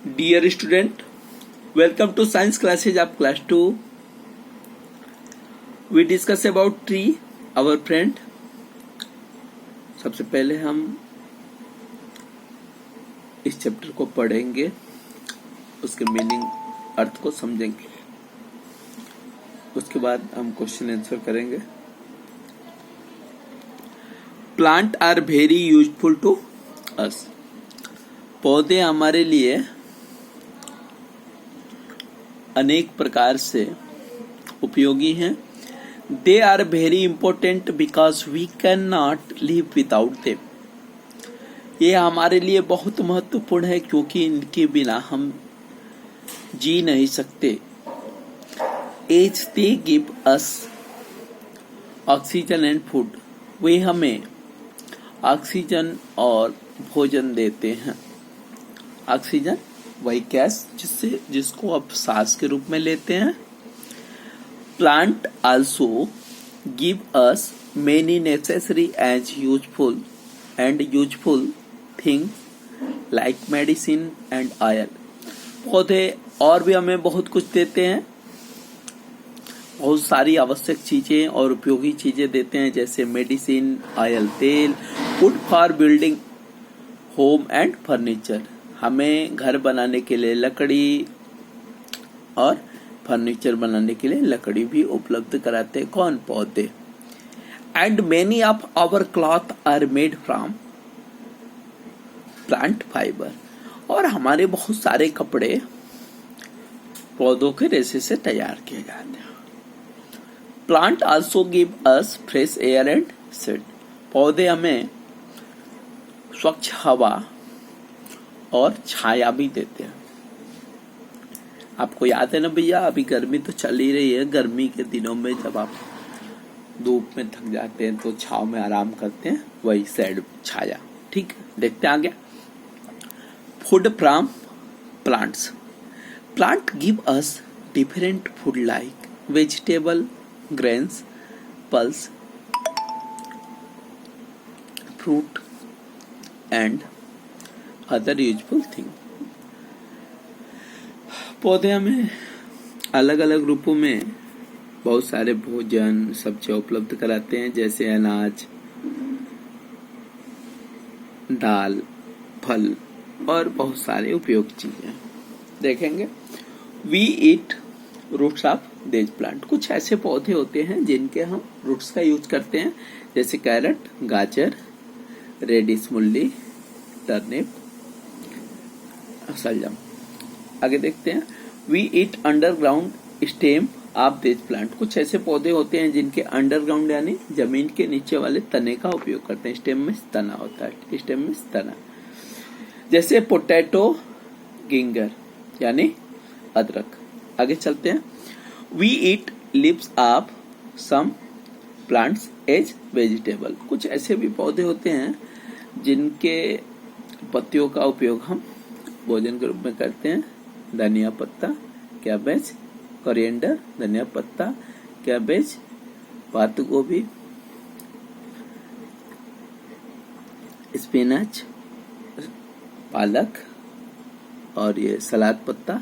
Dear student, welcome to science classes of class 2. We discuss about tree, our friend. सबसे पहले हम इस chapter को पढ़ेंगे, उसके मीनिंग अर्थ को समझेंगे, उसके बाद हम क्वेश्चन आंसर करेंगे. Plant are very useful to us. पौधे हमारे लिए अनेक प्रकार से उपयोगी हैं. They are very important because we can not live without them. ये हमारे लिए बहुत महत्वपूर्ण है क्योंकि इनके बिना हम जी नहीं सकते. As they give us oxygen and food. वे हमें ऑक्सीजन और भोजन देते हैं. ऑक्सीजन वही गैस जिसको आप सांस के रूप में लेते हैं. Plant also give us many necessary and useful things like medicine and oil. पौधे और भी हमें बहुत कुछ देते हैं, बहुत सारी आवश्यक चीजें और उपयोगी चीजें देते हैं, जैसे मेडिसिन, ऑयल, तेल, would for building home and furniture. हमें घर बनाने के लिए लकड़ी और फर्नीचर बनाने के लिए लकड़ी भी उपलब्ध कराते हैं. कौन? पौधे. And many of our cloth are made from plant fibre. और हमारे बहुत सारे कपड़े पौधों के रेशे से तैयार किए जाते हैं. Plant also give us fresh air and shade. पौधे हमें स्वच्छ हवा और छाया भी देते हैं. आपको याद है ना भैया, अभी गर्मी तो चल ही रही है. गर्मी के दिनों में जब आप धूप में थक जाते हैं तो छाव में आराम करते हैं, वही शेड, छाया. ठीक है, देखते हैं आगे. Food from plants. Plant give us different food like vegetable, grains, pulse, fruit and other useful thing. पौधे हमें अलग अलग रूपों में बहुत सारे भोजन, सब्जियां उपलब्ध कराते हैं, जैसे अनाज, दाल, फल और बहुत सारे उपयोगी चीजें देखेंगे. वी ईट रूट्स ऑफ देज प्लांट. कुछ ऐसे पौधे होते हैं जिनके हम रूट्स का यूज करते हैं, जैसे कैरेट, गाजर, रेडिश मूली, टर्निप, सलजम. आगे देखते हैं. We eat underground stem of this plant. कुछ ऐसे पौधे होते हैं जिनके अंडरग्राउंड यानी जमीन के नीचे वाले तने का उपयोग करते हैं. स्टेम में तना होता है, स्टेम में तना, जैसे पोटैटो, गिंगर यानी अदरक. आगे चलते हैं. We eat leaves of some plants as vegetable. कुछ ऐसे भी पौधे होते हैं जिनके पत्तियों का उपयोग हम भोजन के रूप में करते हैं. धनिया पत्ता, कैबेज, कोरिएंडर, धनिया पत्ता, कैबेज, पात गोभी, स्पिनच, पालक और ये सलाद पत्ता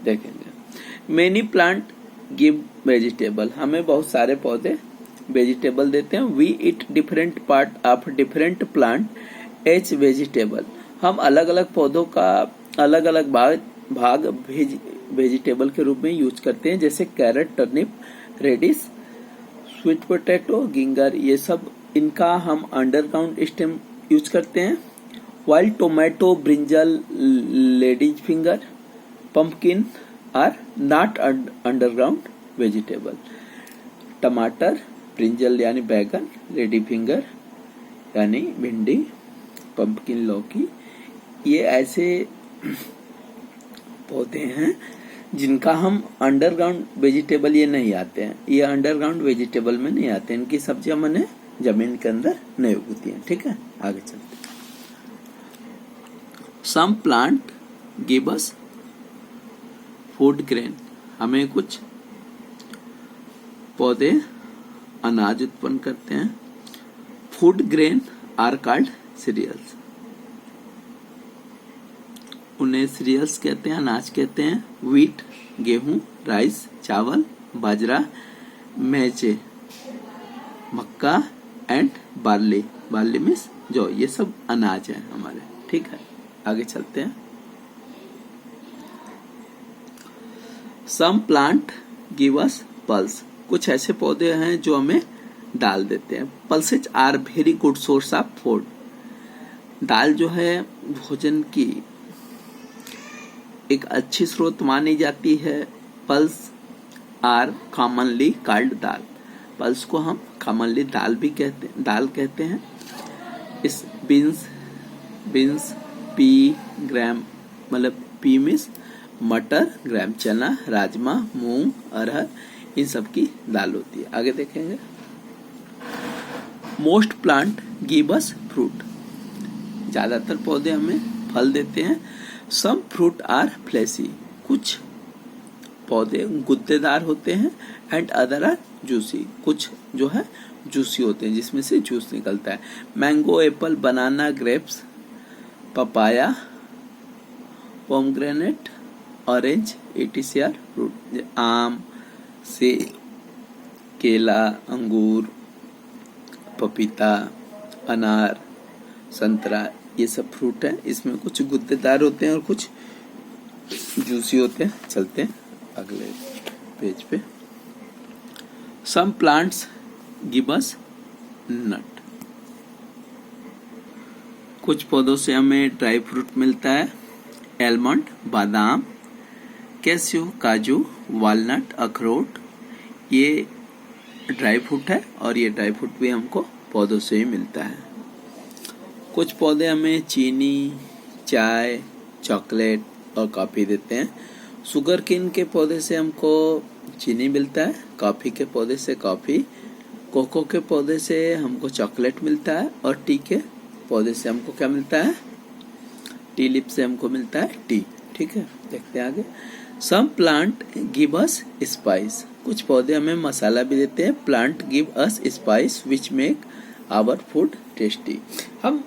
देखेंगे. Many plant give vegetable. हमें बहुत सारे पौधे वेजिटेबल देते हैं. We eat different part of different plant as vegetable. हम अलग अलग पौधों का अलग अलग भाग वेजिटेबल के रूप में यूज करते हैं, जैसे carrot, turnip, radish, sweet potato, ginger. ये सब इनका हम अंडरग्राउंड स्टेम यूज करते हैं. While tomato, brinjal, ladies finger, pumpkin are not underground vegetable. टमाटर, ब्रिंजल यानी बैगन, लेडी फिंगर यानी भिंडी, पंपकिन लौकी, ये ऐसे पौधे हैं जिनका हम अंडरग्राउंड वेजिटेबल, ये नहीं आते हैं, ये अंडरग्राउंड वेजिटेबल में नहीं आते हैं. इनकी सब्जियां मने जमीन के अंदर नहीं उगती हैं. ठीक है, आगे चलते हैं. Some plant give us food grain. हमें कुछ पौधे अनाज उत्पन्न करते हैं. Food grain are called cereals. उन्हें सीरियल्स कहते हैं, अनाज कहते हैं। व्हीट गेहूं, राइस चावल, बाजरा मैचे मक्का एंड बार्ली, बार्ली मीन्स जो, ये सब अनाज है हमारे। ठीक है, आगे चलते हैं। Some plant give us pulse, कुछ ऐसे पौधे हैं जो हमें दाल देते हैं। Pulses are very good source of food, दाल जो है भोजन की एक अच्छी स्रोत मानी जाती है। Pulse are commonly called dal, pulse को हम कॉमनली दाल भी कहते हैं। इस बीन्स पी ग्राम, मतलब पी मीन्स मटर, ग्राम चना, राजमा, मूंग, अरहर, इन सब की दाल होती है। आगे देखेंगे। मोस्ट प्लांट गिव अस फ्रूट, ज्यादातर पौधे हमें फल देते हैं। सम फ्रूट आर फ्लैशी, कुछ पौधे गुद्देदार होते हैं। एंड अदर आर जूसी, कुछ जो है जूसी होते हैं जिसमें से जूस निकलता है। Mango, apple, banana, grapes, papaya, pomegranate, orange, etc are fruit. आम, सेब, केला, अंगूर, पपीता, अनार, संतरा, ये सब फ्रूट है। इसमें कुछ गुद्देदार होते हैं और कुछ जूसी होते हैं। चलते हैं अगले पेज पे। सम प्लांट्स गिव अस नट, कुछ पौधों से हमें ड्राई फ्रूट मिलता है। एलमंड बादाम, कैस्यू काजू, वालनट अखरोट, ये ड्राई फ्रूट है और ये ड्राई फ्रूट भी हमको पौधों से ही मिलता है। कुछ पौधे हमें चीनी, चाय, चॉकलेट और कॉफी देते हैं। शुगर केन के पौधे से हमको चीनी मिलता है, कॉफी के पौधे से कॉफी, कोको के पौधे से हमको चॉकलेट मिलता है और टी के पौधे से हमको क्या मिलता है, टी लिप से हमको मिलता है टी। ठीक है, देखते हैं आगे। Some plant give us spice, कुछ पौधे हमें मसाला भी देते हैं। Plant give us spice which make our food tasty. हम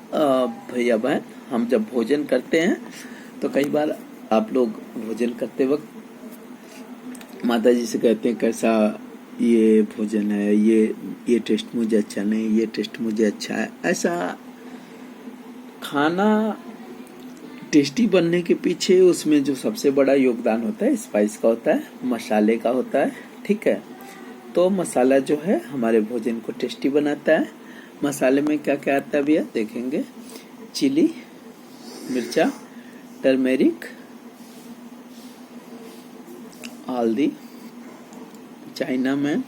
भैया बहन, हम जब भोजन करते हैं तो कई बार आप लोग भोजन करते वक्त माता जी से कहते हैं कैसा ये भोजन है, ये टेस्ट मुझे अच्छा नहीं, ये टेस्ट मुझे अच्छा है। ऐसा खाना टेस्टी बनने के पीछे उसमें जो सबसे बड़ा योगदान होता है स्पाइस का होता है, मसाले का होता है। ठीक है, तो मसाला जो है हमारे भोजन को टेस्टी बनाता है। मसाले में क्या क्या आता है भैया, देखेंगे। चिली, मिर्चा, टर्मेरिक, हल्दी, चाइना मैन,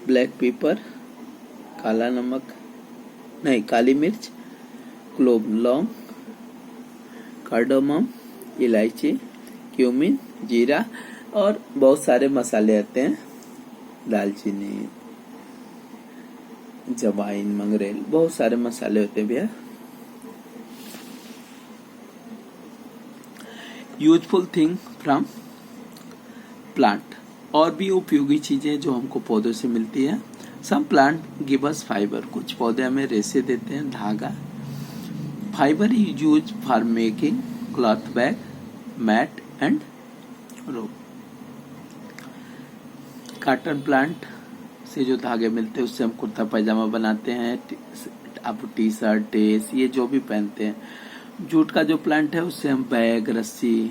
ब्लैक पेपर, काला नमक नहीं काली मिर्च, क्लोव लौंग, कार्डामम, इलायची, क्यूमिन, जीरा और बहुत सारे मसाले आते हैं। दालचीनी, जवाइन, मंगरेल, बहुत सारे मसाले होते हैं भैया। यूजफुल थिंग फ्रॉम प्लांट, और भी उपयोगी चीजें जो हमको पौधों से मिलती है। Some plant give us fibre, कुछ पौधे हमें रेशे देते हैं, धागा। Fibre is use for making cloth bag, mat and rope. Cotton plant से जो धागे मिलते हैं उससे हम कुर्ता पैजामा बनाते हैं, आप टी शर्ट, ड्रेस, ये जो भी पहनते हैं। जूट का जो प्लांट है उससे हम बैग, रस्सी।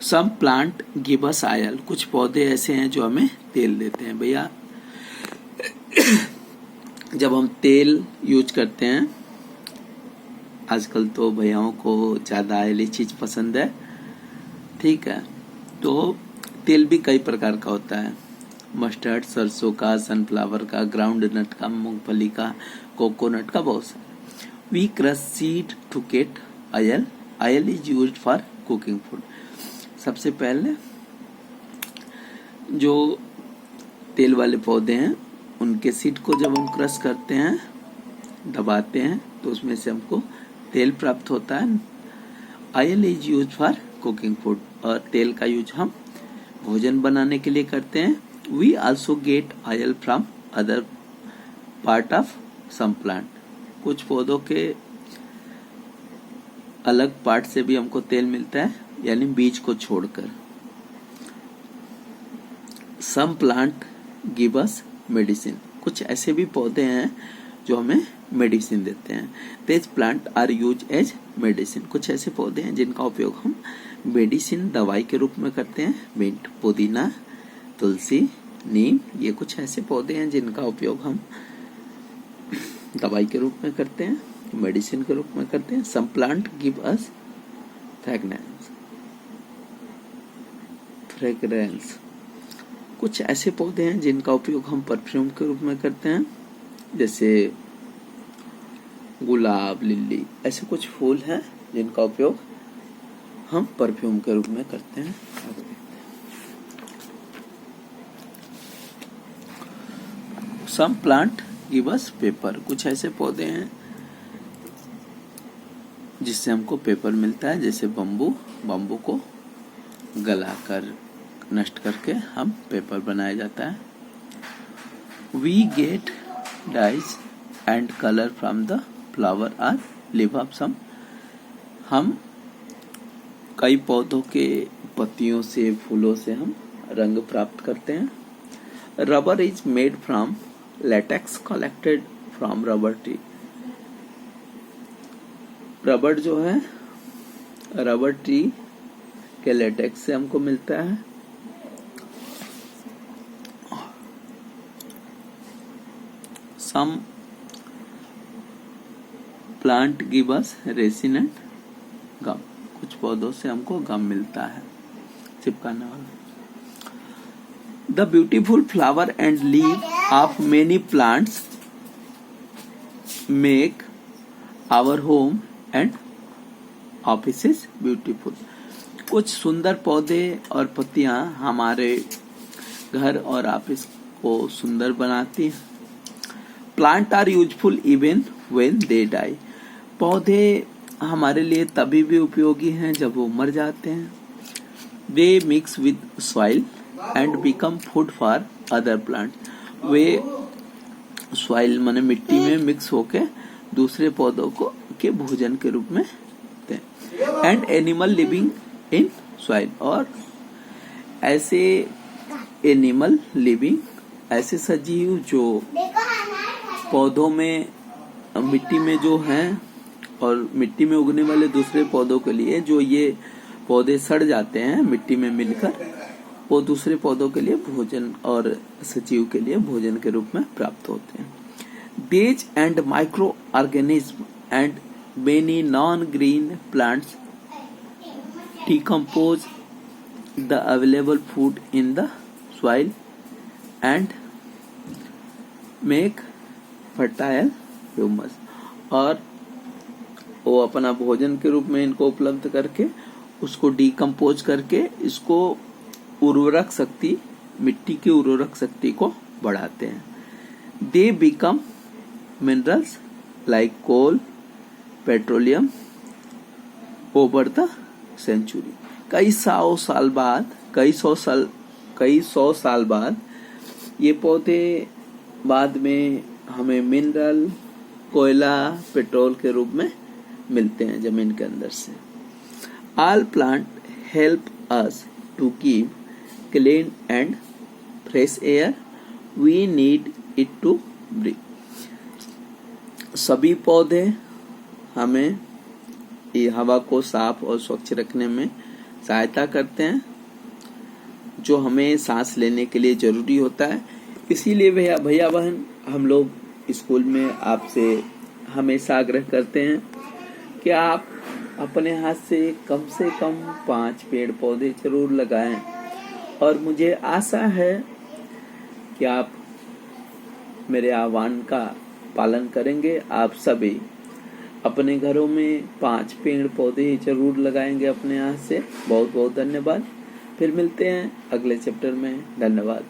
Some plant give us oil, कुछ पौधे ऐसे हैं जो हमें तेल देते हैं। भैया जब हम तेल यूज करते हैं, आजकल तो भैयाओं को ज्यादा ऑयली चीज पसंद है। ठीक है, तो तेल भी कई प्रकार का होता है। मस्टर्ड, सरसों का, सनफ्लावर का, ग्राउंड नट का, मूंगफली का, कोकोनट का, बहुत सारे। We crush seed to get oil, oil is used for cooking food. सबसे पहले जो तेल वाले पौधे हैं उनके सीड को जब हम क्रश करते हैं, दबाते हैं, तो उसमें से हमको तेल प्राप्त होता है। Oil is use for cooking food, और तेल का यूज हम भोजन बनाने के लिए करते हैं। We also get oil from other part of some plant, कुछ पौधों के अलग पार्ट से भी हमको तेल मिलता है, यानी बीज को छोड़कर। Some plant give us medicine, कुछ ऐसे भी पौधे हैं जो हमें मेडिसिन देते हैं। This plant are use as medicine, कुछ ऐसे पौधे हैं जिनका उपयोग हम मेडिसिन दवाई के रूप में करते हैं। मिंट, पुदीना, तुलसी, नीम, ये कुछ ऐसे पौधे हैं जिनका उपयोग हम दवाई के रूप में करते हैं, मेडिसिन के रूप में करते हैं। Some plant give us fragrance, कुछ ऐसे पौधे हैं जिनका उपयोग हम परफ्यूम के रूप में करते हैं, जैसे गुलाब, लिली, ऐसे कुछ फूल हैं जिनका उपयोग हम परफ्यूम के रूप में करते हैं। Some plant give us paper, कुछ ऐसे पौधे हैं जिससे हमको पेपर मिलता है, जैसे बम्बू को गलाकर नष्ट करके हम पेपर बनाया जाता है। We get dyes and colour from the flower or leaf of some, हम कई पौधों के पत्तियों से, फूलों से हम रंग प्राप्त करते हैं। Rubber is made from latex collected from rubber tree, rubber जो है रबर ट्री के लेटेक्स से हमको मिलता है। Some plant give us resin and gum, कुछ पौधों से हमको गम मिलता है, चिपकाने वाला। The beautiful flower and leave of many plants make our home and offices beautiful, कुछ सुंदर पौधे और पत्तियां हमारे घर और ऑफिस को सुंदर बनाती हैं। Plant are useful even when they die, पौधे हमारे लिए तभी भी उपयोगी हैं जब वो मर जाते हैं। They mix with soil and become food for other plant, वे सॉइल माने मिट्टी में मिक्स होके दूसरे पौधों को के भोजन के रूप में देते हैं। And animal living in soil, और ऐसे एनिमल लिविंग, ऐसे सजीव जो पौधों में, मिट्टी में जो हैं और मिट्टी में उगने वाले दूसरे पौधों के लिए जो ये पौधे सड़ जाते हैं मिट्टी में मिलकर, वो दूसरे पौधों के लिए भोजन और सजीव के लिए भोजन के रूप में प्राप्त होते हैं। बीज and micro organism and many non green plants decompose the available food in the soil and make fertile humus, और वो अपना भोजन के रूप में इनको उपलब्ध करके उसको डिकम्पोज करके इसको उर्वरक शक्ति, मिट्टी की उर्वरक शक्ति को बढ़ाते हैं। They become minerals like coal, petroleum over the century, कई सौ साल बाद ये पौधे बाद में हमें मिनरल, कोयला, पेट्रोल के रूप में मिलते हैं जमीन के अंदर से। All plant help us to keep clean and fresh air, we need it to breathe, सभी पौधे हमें ये हवा को साफ और स्वच्छ रखने में सहायता करते हैं, जो हमें सांस लेने के लिए जरूरी होता है। इसीलिए भैया बहन, हम लोग स्कूल में आपसे हमेशा आग्रह करते हैं कि आप अपने हाथ से कम 5 पेड़ पौधे जरूर लगाएं, और मुझे आशा है कि आप मेरे आह्वान का पालन करेंगे। आप सभी अपने घरों में 5 पेड़ पौधे जरूर लगाएंगे अपने हाथ से। बहुत बहुत धन्यवाद। फिर मिलते हैं अगले चैप्टर में। धन्यवाद।